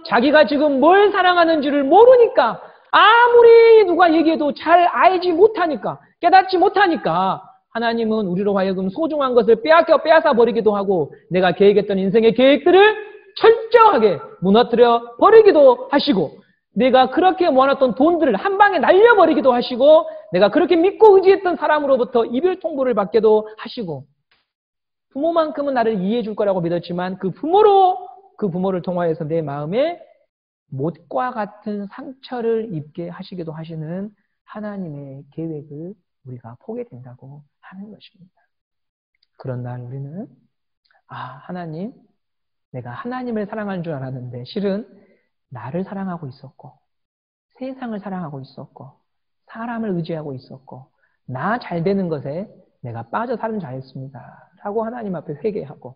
[SPEAKER 1] 자기가 지금 뭘 사랑하는 줄을 모르니까, 아무리 누가 얘기해도 잘 알지 못하니까, 깨닫지 못하니까 하나님은 우리로 하여금 소중한 것을 빼앗아 버리기도 하고, 내가 계획했던 인생의 계획들을 철저하게 무너뜨려 버리기도 하시고, 내가 그렇게 모아놨던 돈들을 한 방에 날려버리기도 하시고, 내가 그렇게 믿고 의지했던 사람으로부터 이별 통보를 받게도 하시고, 부모만큼은 나를 이해해 줄 거라고 믿었지만 그 부모를 통하여서 내 마음에 못과 같은 상처를 입게 하시기도 하시는 하나님의 계획을 우리가 보게 된다고 하는 것입니다. 그런 날 우리는 하나님, 내가 하나님을 사랑하는 줄 알았는데 실은 나를 사랑하고 있었고, 세상을 사랑하고 있었고, 사람을 의지하고 있었고, 나 잘 되는 것에 내가 빠져 사는 자였습니다 라고 하나님 앞에 회개하고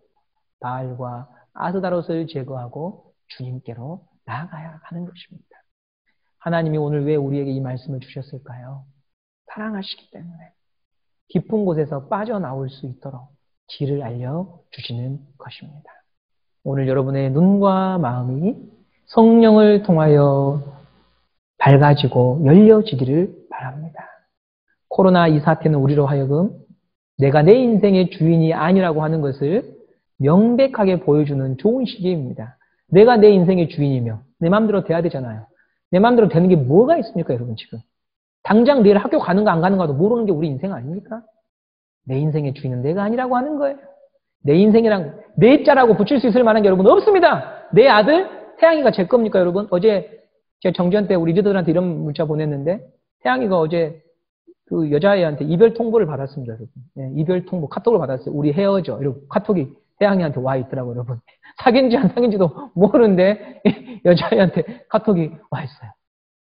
[SPEAKER 1] 바알과 아스다롯을 제거하고 주님께로 나아가야 하는 것입니다. 하나님이 오늘 왜 우리에게 이 말씀을 주셨을까요? 사랑하시기 때문에 깊은 곳에서 빠져나올 수 있도록 길을 알려주시는 것입니다. 오늘 여러분의 눈과 마음이 성령을 통하여 밝아지고 열려지기를 바랍니다. 코로나 이 사태는 우리로 하여금 내가 내 인생의 주인이 아니라고 하는 것을 명백하게 보여주는 좋은 시기입니다. 내가 내 인생의 주인이며 내 마음대로 돼야 되잖아요. 내 마음대로 되는 게 뭐가 있습니까, 여러분 지금? 당장 내일 학교 가는가 안 가는가도 모르는 게 우리 인생 아닙니까? 내 인생의 주인은 내가 아니라고 하는 거예요. 내 인생이랑 내 자라고 붙일 수 있을 만한 게 여러분 없습니다. 내 아들 태양이가 제 겁니까, 여러분? 어제 제가 정전 때 우리 리더들한테 이런 문자 보냈는데, 태양이가 어제 그 여자애한테 이별 통보를 받았습니다, 여러분. 네, 이별 통보 카톡을 받았어요. 우리 헤어져. 이러고 카톡이 태양이한테 와 있더라고요, 여러분. 사귄지 안 사귄지도 모르는데 여자애한테 카톡이 와 있어요.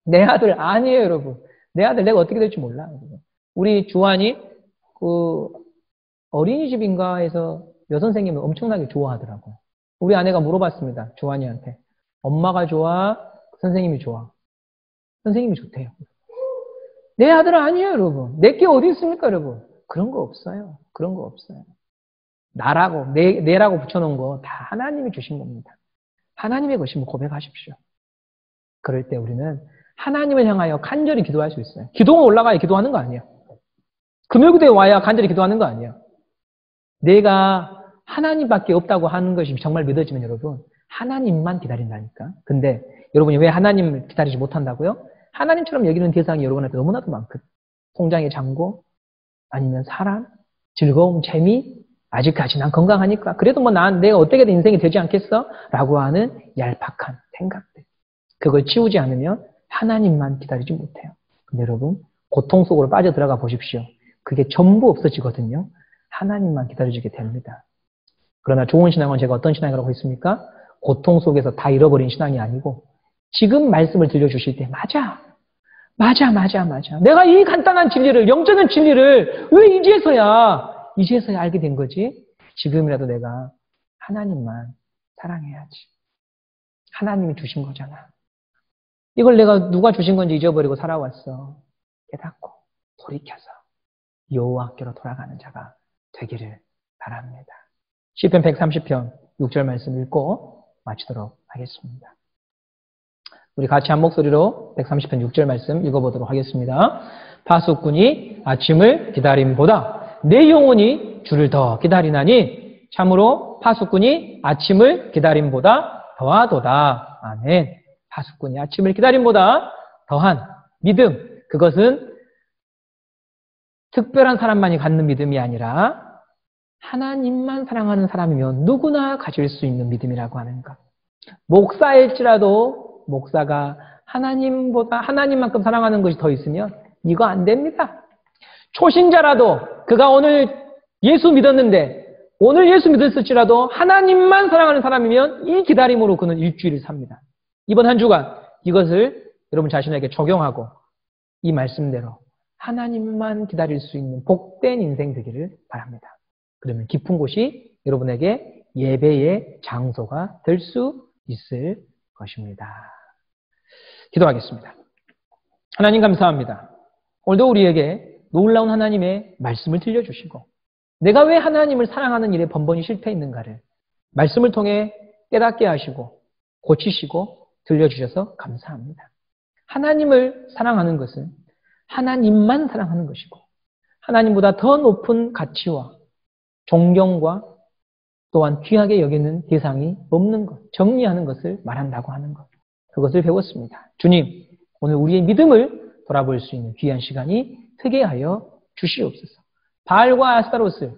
[SPEAKER 1] 내 아들 아니에요, 여러분. 내 아들 내가 어떻게 될지 몰라. 여러분. 우리 주환이 그 어린이집인가에서 여선생님을 엄청나게 좋아하더라고요. 우리 아내가 물어봤습니다, 주환이한테. 엄마가 좋아? 선생님이 좋아? 선생님이 좋대요. 내 아들 아니에요, 여러분. 내게 어디 있습니까, 여러분? 그런 거 없어요. 그런 거 없어요. 나라고, 내라고 붙여놓은 거 다 하나님이 주신 겁니다. 하나님의 것임을 고백하십시오. 그럴 때 우리는 하나님을 향하여 간절히 기도할 수 있어요. 기도가 올라가야 기도하는 거 아니에요. 금요일에 와야 간절히 기도하는 거 아니에요. 내가 하나님밖에 없다고 하는 것이 정말 믿어지면 여러분, 하나님만 기다린다니까. 근데 여러분이 왜 하나님을 기다리지 못한다고요? 하나님처럼 여기는 대상이 여러분한테 너무나도 많거든. 통장의 잔고, 아니면 사람, 즐거움, 재미, 아직까지 난 건강하니까 그래도 뭐 내가 어떻게든 인생이 되지 않겠어? 라고 하는 얄팍한 생각들. 그걸 치우지 않으면 하나님만 기다리지 못해요. 근데 여러분, 고통 속으로 빠져들어가 보십시오. 그게 전부 없어지거든요. 하나님만 기다려주게 됩니다. 그러나 좋은 신앙은 제가 어떤 신앙이라고 했습니까? 고통 속에서 다 잃어버린 신앙이 아니고, 지금 말씀을 들려주실 때 맞아. 내가 이 간단한 진리를, 영적인 진리를 왜 이제서야 알게 된 거지? 지금이라도 내가 하나님만 사랑해야지. 하나님이 주신 거잖아. 이걸 내가 누가 주신 건지 잊어버리고 살아왔어. 깨닫고 돌이켜서 여호와께로 돌아가는 자가 되기를 바랍니다. 시편 130편 6절 말씀 읽고 마치도록 하겠습니다. 우리 같이 한 목소리로 130편 6절 말씀 읽어보도록 하겠습니다. 파수꾼이 아침을 기다림보다 내 영혼이 주를 더 기다리나니 참으로 파수꾼이 아침을 기다림보다 더하도다. 아멘. 파수꾼이 아침을 기다림보다 더한 믿음, 그것은 특별한 사람만이 갖는 믿음이 아니라 하나님만 사랑하는 사람이면 누구나 가질 수 있는 믿음이라고 하는 것. 목사일지라도 목사가 하나님만큼 사랑하는 것이 더 있으면 이거 안 됩니다. 초신자라도 그가 오늘 예수 믿었는데, 오늘 예수 믿었을지라도 하나님만 사랑하는 사람이면 이 기다림으로 그는 일주일을 삽니다. 이번 한 주간 이것을 여러분 자신에게 적용하고 이 말씀대로 하나님만 기다릴 수 있는 복된 인생 되기를 바랍니다. 그러면 깊은 곳이 여러분에게 예배의 장소가 될 수 있을 것입니다. 기도하겠습니다. 하나님 감사합니다. 오늘도 우리에게 놀라운 하나님의 말씀을 들려주시고 내가 왜 하나님을 사랑하는 일에 번번이 실패했는가를 말씀을 통해 깨닫게 하시고 고치시고 들려주셔서 감사합니다. 하나님을 사랑하는 것은 하나님만 사랑하는 것이고 하나님보다 더 높은 가치와 존경과 또한 귀하게 여기는 대상이 없는 것, 정리하는 것을 말한다고 하는 것. 그것을 배웠습니다. 주님, 오늘 우리의 믿음을 돌아볼 수 있는 귀한 시간이 되게 하여 주시옵소서. 바알과 아스타롯을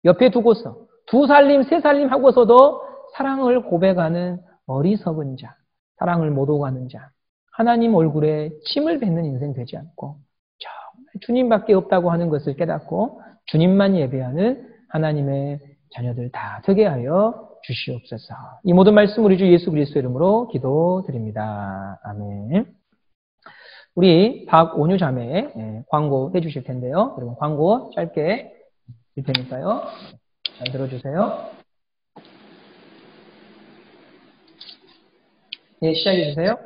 [SPEAKER 1] 옆에 두고서 두 살림, 세 살림 하고서도 사랑을 고백하는 어리석은 자, 사랑을 못 오가는 자, 하나님 얼굴에 침을 뱉는 인생 되지 않고 정말 주님밖에 없다고 하는 것을 깨닫고 주님만 예배하는 하나님의 자녀들 다 되게 하여 주시옵소서. 이 모든 말씀 우리 주 예수 그리스도 이름으로 기도드립니다. 아멘. 우리 박온유 자매 광고 해주실 텐데요. 여러분 광고 짧게 줄 테니까요. 잘 들어주세요. 네, 시작해 주세요.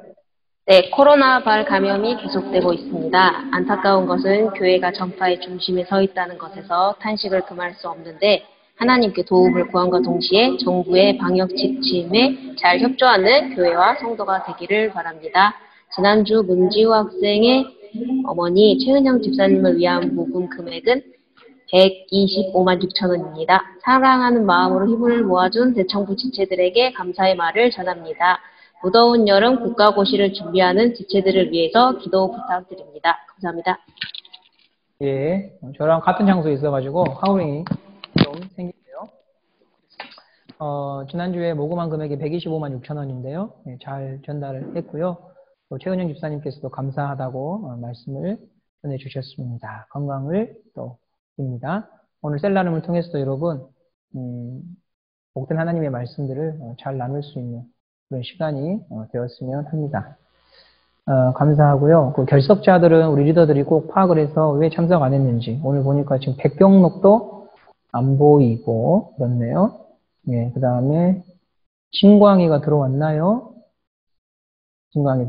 [SPEAKER 3] 네, 코로나19 감염이 계속되고 있습니다. 안타까운 것은 교회가 전파의 중심에 서 있다는 것에서 탄식을 금할 수 없는데 하나님께 도움을 구함과 동시에 정부의 방역 지침에 잘 협조하는 교회와 성도가 되기를 바랍니다. 지난주 문지우 학생의 어머니 최은영 집사님을 위한 모금 금액은 125만 6천 원입니다. 사랑하는 마음으로 힘을 모아준 대청부 지체들에게 감사의 말을 전합니다. 무더운 여름 국가고시를 준비하는 지체들을 위해서 기도 부탁드립니다. 감사합니다.
[SPEAKER 1] 예, 저랑 같은 장소에 있어가지고 하우링이 좀 생기네요. 지난주에 모금한 금액이 125만 6천 원인데요. 예, 잘 전달을 했고요. 또 최은영 집사님께서도 감사하다고 말씀을 전해주셨습니다. 건강을 또 빕니다. 오늘 셀라름을 통해서도 여러분 복된 하나님의 말씀들을 잘 나눌 수 있는 그런 시간이 되었으면 합니다. 감사하고요. 그 결석자들은 우리 리더들이 꼭 파악을 해서 왜 참석 안 했는지 오늘 보니까 지금 백경록도 안 보이고 그렇네요. 예, 그 다음에 진광이가 들어왔나요? 진광이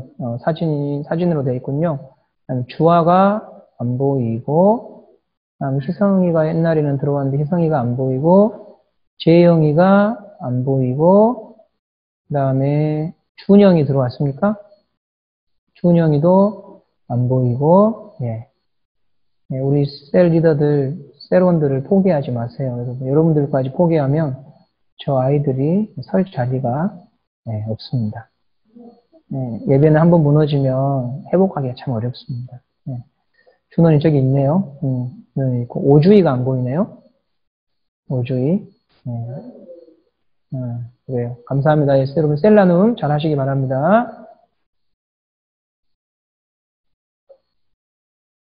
[SPEAKER 1] 사진으로 되어 있군요. 그다음에 주아가 안 보이고, 그다음에 희성이가 옛날에는 들어왔는데 희성이가 안 보이고, 재영이가 안 보이고, 그 다음에 준영이 들어왔습니까? 준영이도 안 보이고, 예. 예, 우리 셀 리더들, 셀원들을 포기하지 마세요. 그래서 여러분들까지 포기하면 저 아이들이 설 자리가 없습니다. 예, 예배는 한번 무너지면 회복하기가 참 어렵습니다. 예. 준원이 저기 있네요. 준원이 있고, 오주희가 안 보이네요. 오주희. 그래요. 감사합니다. 여러분 셀 나눔 잘 하시기 바랍니다.